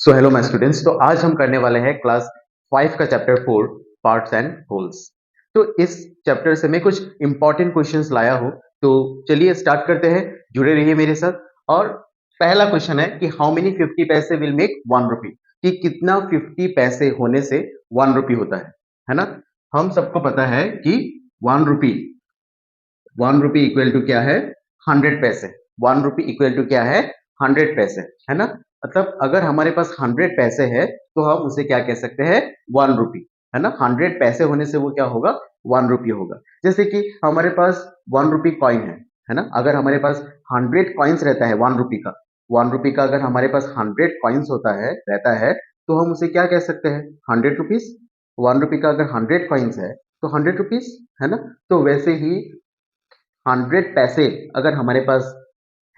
So hello my students. तो आज हम करने वाले हैं क्लास 5 का चैप्टर 4 पार्ट्स एंड होल्स। तो इस चैप्टर से मैं कुछ इंपॉर्टेंट क्वेश्चंस लाया हूं। तो चलिए स्टार्ट करते हैं, जुड़े रहिए मेरे साथ। और पहला क्वेश्चन है कि हाउ मेनी 50 पैसे विल मेक 1 रुपी, कि कितना 50 पैसे होने से 1 रुपी होता है ना। हम सबको पता है कि 1 रुपी इक्वल टू क्या है, 100 पैसे। 1 रुपी इक्वल टू क्या है, 100 पैसे, है ना। मतलब अगर हमारे पास 100 पैसे है तो हम उसे क्या कह सकते हैं, 1 रुपी, है ना। 100 पैसे होने से वो क्या होगा, 1 रुपी होगा। जैसे कि हमारे पास 1 रुपी कॉइन है ना। अगर हमारे पास 100 कॉइन्स रहता है 1 रुपी का, 1 रुपी का अगर हमारे पास 100 कॉइन्स होता है रहता है, तो हम उसे क्या कह सकते हैं, 100 रुपीज। 1 रुपी का अगर 100 कॉइन्स है तो 100 रुपीज, है ना। तो वैसे ही 100 पैसे अगर हमारे पास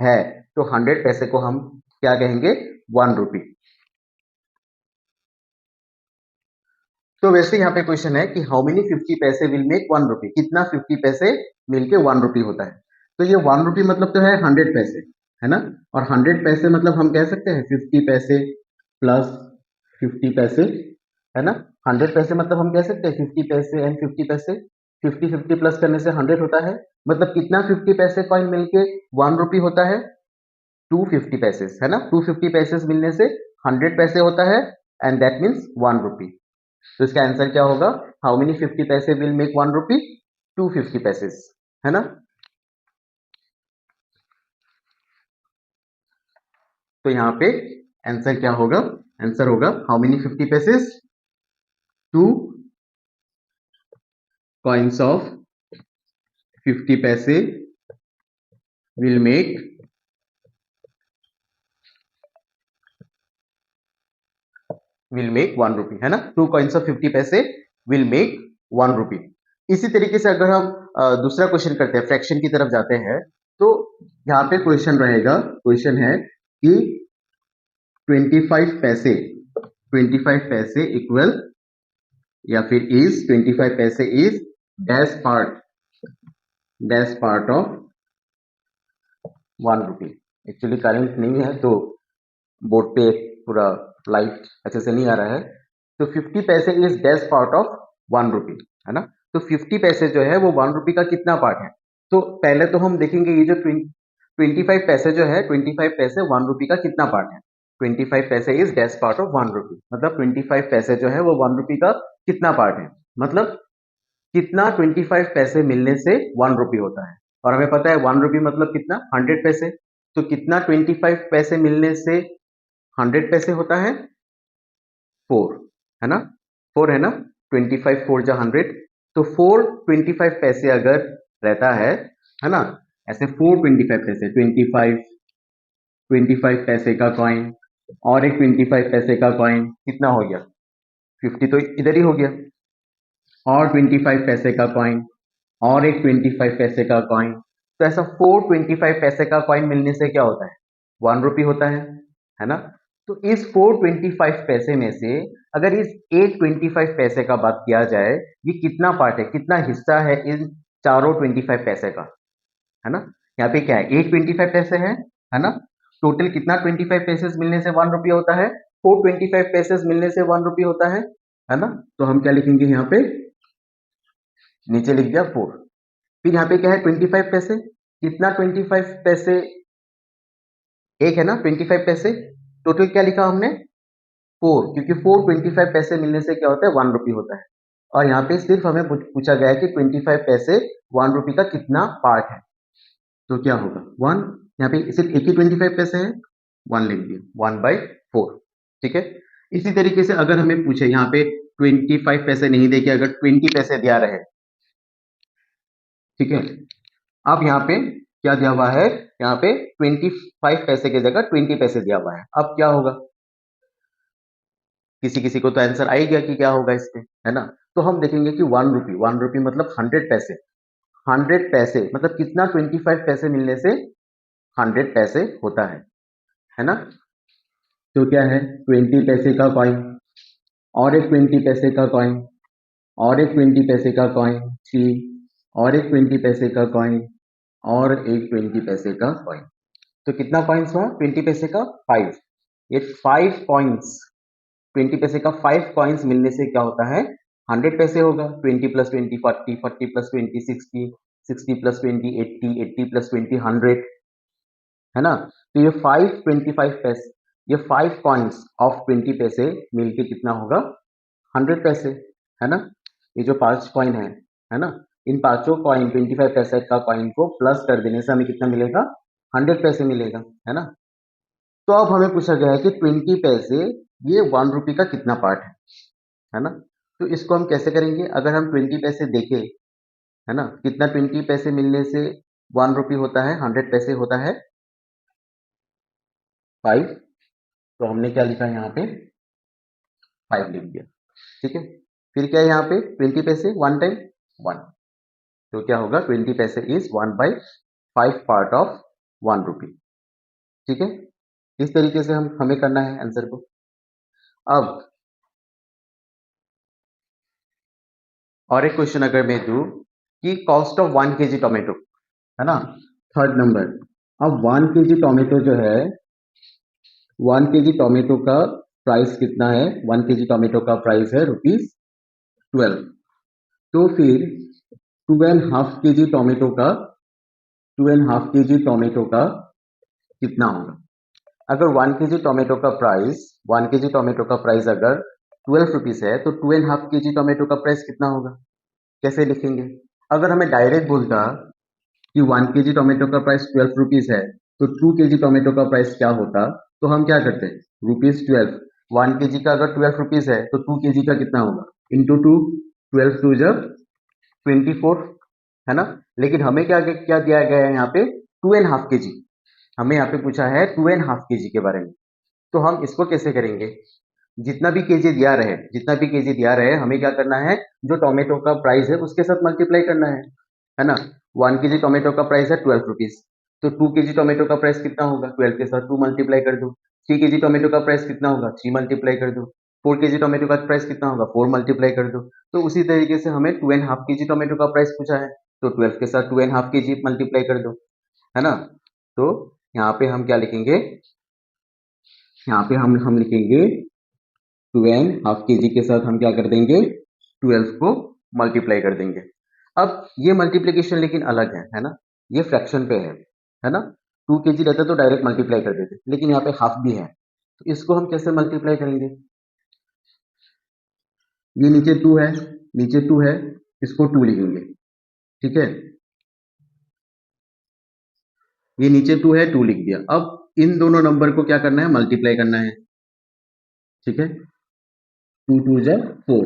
है तो 100 पैसे को हम क्या कहेंगे, 1 रुपी। तो वैसे यहाँ पे क्वेश्चन है कि हाउ मेनी 50 पैसे विल मेक 1 रुपी, कितना 50 पैसे मिलके 1 रुपी होता है। तो ये 1 रुपी मतलब तो है 100 पैसे, है ना। और 100 पैसे मतलब हम कह सकते हैं 50 पैसे प्लस 50 पैसे, है ना। 100 पैसे मतलब हम कह सकते हैं 50 पैसे एंड 50 पैसे। 50 50 प्लस करने से 100 होता है। मतलब कितना 50 पैसे कॉइन मिलके 1 रुपी होता है, 250 पैसेस, है ना। 250 पैसेस मिलने से 100 पैसे होता है एंड दैट मीन्स 1 रुपी। तो इसका आंसर क्या होगा, हाउ मेनी 50 पैसे विल मेक 1 रुपी, 250 पैसेस, है ना। तो यहाँ पे आंसर क्या होगा, आंसर होगा हाउ मेनी 50 पैसेस, 2 कॉइन्स ऑफ 50 पैसे विल मेक 1 रुपी, है ना। 2 कॉइन्स ऑफ 50 पैसे विल मेक 1 रुपी। इसी तरीके से अगर हम दूसरा क्वेश्चन करते हैं, फ्रैक्शन की तरफ जाते हैं, तो यहाँ पे क्वेश्चन रहेगा, क्वेश्चन है कि 25 पैसे, 25 पैसे इक्वल या फिर इज 25 पैसे is dash part of 1 rupee. Actually current नहीं है तो बोर्ड पे पूरा लाइट अच्छे से नहीं आ रहा है। तो 50 पैसे इज डैश पार्ट ऑफ 1 रुपी, है ना। तो 50 पैसे जो है वो 1 रुपी का कितना पार्ट है। तो पहले तो हम देखेंगे ये जो 25 पैसे जो है, 25 पैसे 1 रुपी का कितना पार्ट है। 25 पैसे इज डैश पार्ट ऑफ 1 रुपी, मतलब 25 पैसे जो है वो 1 रुपी का कितना पार्ट है, मतलब कितना 25 पैसे मिलने से 1 रुपी होता है। और हमें पता है 1 रुपी मतलब कितना, 100 पैसे। तो कितना 25 पैसे मिलने से 100 पैसे होता है, 4, है ना। 4 है ना, 25 4 जा 100। तो 4 25 पैसे अगर रहता है ना। ऐसे 4 25 पैसे, 25 पैसे का कॉइन और एक 25 पैसे का कॉइन, कितना हो गया, 50 तो इधर ही हो गया। और 25 पैसे का कॉइन और एक 25 पैसे का कॉइन। तो ऐसा 4 25 पैसे का कॉइन मिलने से क्या होता है, 1 रुपी होता है ना। तो इस 4 25 पैसे में से अगर इस 8 25 पैसे का बात किया जाए, ये कितना पार्ट है, कितना हिस्सा है इन चारों 25 पैसे का, है ना। यहाँ पे क्या है, 8 25 पैसे है ना। टोटल कितना 25 पैसे मिलने से 1 रुपया होता है, 4 25 पैसे मिलने से 1 रुपया होता है ना। तो हम क्या लिखेंगे यहाँ पे, नीचे लिख दिया 4। फिर यहाँ पे क्या है, 25 पैसे, कितना 25 पैसे, एक है ना 25 पैसे। टोटल क्या लिखा हमने, 4, क्योंकि 4 25 पैसे मिलने से क्या होता है, 1 रुपी होता है। और यहाँ पे सिर्फ हमें पूछा गया है कि 25 पैसे 1 रुपी का कितना पार्ट है। तो क्या होगा 1, यहाँ पे सिर्फ एक ही 25 पैसे है, 1 लिख दिया, 1/4, ठीक है। इसी तरीके से अगर हमें पूछे यहाँ पे 25 पैसे नहीं देके अगर 20 पैसे दिया रहे, ठीक है। अब यहाँ पे क्या दिया हुआ है, यहाँ पे 25 पैसे की जगह 20 पैसे दिया हुआ है। अब क्या होगा, किसी किसी को तो आंसर आ ही गया कि क्या होगा इसमें, है ना। तो हम देखेंगे कि 1 रुपी, 1 रुपी मतलब 100 पैसे। 100 पैसे मतलब कितना 25 पैसे मिलने से 100 पैसे होता है ना। तो क्या है, 20 पैसे का कॉइन और एक 20 पैसे का कॉइन और एक 20 पैसे का कॉइन 3 और एक 20 पैसे का कॉइन और एक 20 पैसे का कॉइन। तो कितना कॉइन्स हुआ 20 पैसे का, 5। ये 5 कॉइन्स 20 पैसे का 5 कॉइन्स मिलने से क्या होता है 100 पैसे होगा 20 प्लस 20 40 40 प्लस 20 60 60 प्लस 20 80 80 प्लस 20 100 है ना। तो ये 525 पैसे ये 5 कॉइन्स ऑफ 20 पैसे मिलके कितना होगा 100 पैसे है ना। ये जो 5 कॉइन है ना, इन पांचों कॉइन 25 पैसे का कॉइन को प्लस कर देने से हमें कितना मिलेगा 100 पैसे मिलेगा है ना। तो अब हमें पूछा गया है कि 20 पैसे ये 1 रुपये का कितना पार्ट है ना। तो इसको हम कैसे करेंगे, अगर हम 20 पैसे देखें है ना, कितना 20 पैसे मिलने से 1 रुपये होता है 100 पैसे होता है 5। तो हमने क्या लिखा है यहाँ पे 5 लिख दिया, ठीक है। फिर क्या है यहाँ पे 20 पैसे 1 टाइम 1, तो क्या होगा 20 पैसे इज 1/5 पार्ट ऑफ 1 रुपी, ठीक है। इस तरीके से हमें करना है आंसर को। अब और एक क्वेश्चन अगर मैं दूं कि कॉस्ट ऑफ 1 केजी टोमेटो है ना, थर्ड नंबर। अब 1 केजी टोमेटो जो है 1 केजी टोमेटो का प्राइस कितना है, 1 केजी टोमेटो का प्राइस है ₹12। तो फिर 2.5 केजी टोमेटो का 2.5 केजी टोमेटो का कितना होगा। अगर 1 केजी टोमेटो का प्राइस 1 केजी टोमेटो का प्राइस अगर 12 रुपीज है तो 2.5 केजी टोमेटो का प्राइस कितना होगा, कैसे लिखेंगे। अगर हमें डायरेक्ट बोलता कि 1 केजी टोमेटो का प्राइस 12 रुपीज है तो 2 केजी टोमेटो का प्राइस क्या होता, तो हम क्या करते हैं ₹12। 1 केजी का अगर 12 रुपीज है तो 2 केजी का कितना होगा इंटू 2, 12 टू जब 24 है ना। लेकिन हमें क्या क्या दिया गया है यहाँ पे 2.5 केजी, हमें यहाँ पे पूछा है 2.5 केजी के बारे में। तो हम इसको कैसे करेंगे, जितना भी केजी दिया रहे जितना भी केजी दिया रहे हमें क्या करना है, जो टोमेटो का प्राइस है उसके साथ मल्टीप्लाई करना है ना। 1 केजी टोमेटो का प्राइस है 12 रुपीज, तो 2 केजी टोमेटो का प्राइस कितना होगा 12 के साथ 2 मल्टीप्लाई कर दो। 3 केजी टोमेटो का प्राइस कितना होगा 3 मल्टीप्लाई कर दो। 4 केजी टोमेटो का प्राइस कितना होगा 4 मल्टीप्लाई कर दो। तो उसी तरीके से हमें 2.5 केजी टोमेटो का प्राइस पूछा है, तो 12 के साथ 2.5 केजी मल्टीप्लाई कर दो है ना। तो यहाँ पे हम क्या लिखेंगे, यहाँ पे हम लिखेंगे 2.5 केजी के साथ हम क्या कर देंगे 12 को मल्टीप्लाई कर देंगे। अब ये मल्टीप्लीकेशन लेकिन अलग है ना, ये फ्रैक्शन पे है ना। 2 केजी रहता तो डायरेक्ट मल्टीप्लाई कर देते, लेकिन यहाँ पे हाफ भी है, तो इसको हम कैसे मल्टीप्लाई करेंगे। ये नीचे 2 है, नीचे 2 है, इसको 2 लिखेंगे, ठीक है। ये नीचे 2 है 2 लिख दिया। अब इन दोनों नंबर को क्या करना है मल्टीप्लाई करना है, ठीक है। 2 2 जा 4,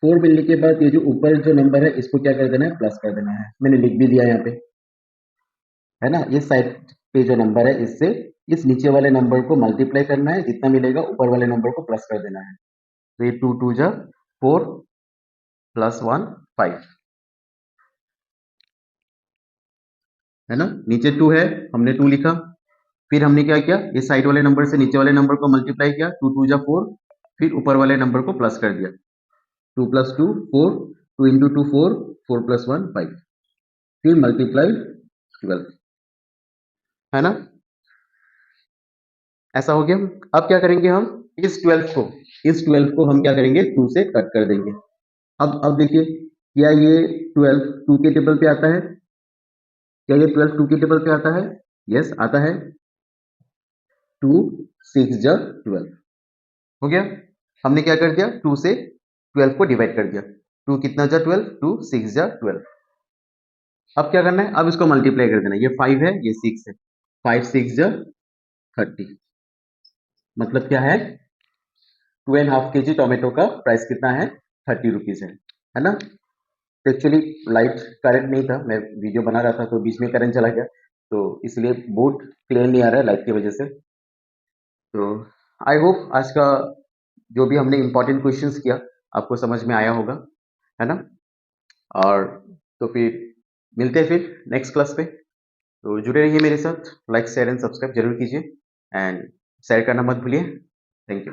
4 मिलने के बाद ये जो ऊपर जो नंबर है इसको क्या कर देना है प्लस कर देना है, मैंने लिख भी दिया यहाँ पे है ना। इस साइड पे जो नंबर है इससे इस नीचे वाले नंबर को मल्टीप्लाई करना है, जितना मिलेगा ऊपर वाले नंबर को प्लस कर देना है। तो ये 2 2 जा 4 प्लस 1 5 है ना। नीचे 2 है हमने 2 लिखा, फिर हमने क्या किया इस साइड वाले नंबर से नीचे वाले नंबर को मल्टीप्लाई किया, 2 2 जा 4, फिर ऊपर वाले नंबर को प्लस कर दिया, 2 प्लस 2 4, 2 इंटू 2 4, 4 प्लस 1 5, फिर मल्टीप्लाई 12 है ना। ऐसा हो गया। अब क्या करेंगे हम इस 12 को हम क्या करेंगे 2 से कट कर देंगे। अब देखिए क्या ये 12 2 के टेबल पे आता है, क्या ये 12 2 के टेबल पे आता है, यस आता है। 2 6 जा 12 हो गया। हमने क्या कर दिया 2 से 12 को डिवाइड कर दिया, 2 कितना जा 12, 2 6 जा 12। अब क्या करना है, अब इसको मल्टीप्लाई कर देना, ये 5 है ये 6 है, 5 6 जा 30, मतलब क्या है 2.5 केजी टोमेटो का प्राइस कितना है 30 रुपीज है ना। एक्चुअली लाइट करंट नहीं था, मैं वीडियो बना रहा था तो बीच में करंट चला गया, तो इसलिए बोर्ड क्लियर नहीं आ रहा है लाइट की वजह से। तो आई होप आज का जो भी हमने इंपॉर्टेंट क्वेश्चंस किया आपको समझ में आया होगा है ना। और तो फिर मिलते हैं फिर नेक्स्ट क्लास पे, तो जुड़े रहिए मेरे साथ, लाइक शेयर एंड सब्सक्राइब जरूर कीजिए एंड शेयर करना मत भूलिए। Thank you.